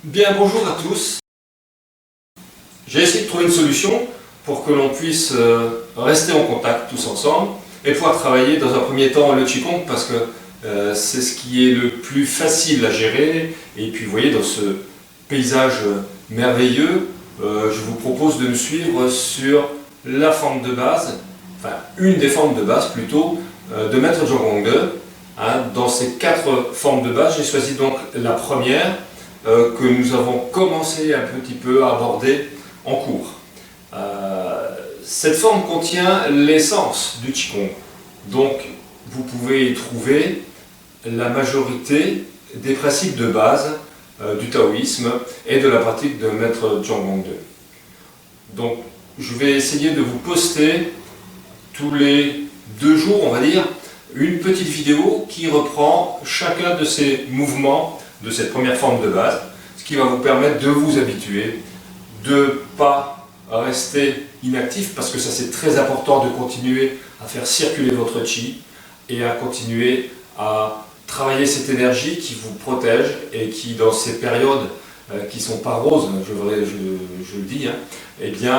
Bien, bonjour à tous. J'ai essayé de trouver une solution pour que l'on puisse rester en contact tous ensemble et pouvoir travailler dans un premier temps le Qigong parce que c'est ce qui est le plus facile à gérer. Et puis vous voyez, dans ce paysage merveilleux, je vous propose de me suivre sur la forme de base, enfin une des formes de base plutôt, de Maître Zhongong De. Dans ces 4 formes de base, j'ai choisi donc la première que nous avons commencé un petit peu à aborder en cours. Cette forme contient l'essence du Qigong, donc vous pouvez y trouver la majorité des principes de base du taoïsme et de la pratique de Maître Zhongong De. Donc je vais essayer de vous poster tous les 2 jours, on va dire, une petite vidéo qui reprend chacun de ces mouvements de cette première forme de base, ce qui va vous permettre de vous habituer, de ne pas rester inactif, parce que ça c'est très important de continuer à faire circuler votre chi et à continuer à travailler cette énergie qui vous protège et qui dans ces périodes qui ne sont pas roses, je le dis, eh bien,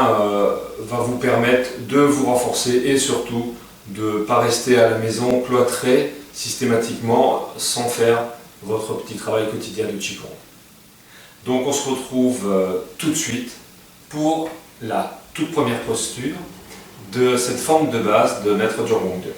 va vous permettre de vous renforcer et surtout de ne pas rester à la maison cloîtré systématiquement sans faire votre petit travail quotidien de Qigong. Donc on se retrouve tout de suite pour la toute première posture de cette forme de base de Maître Zhongong De.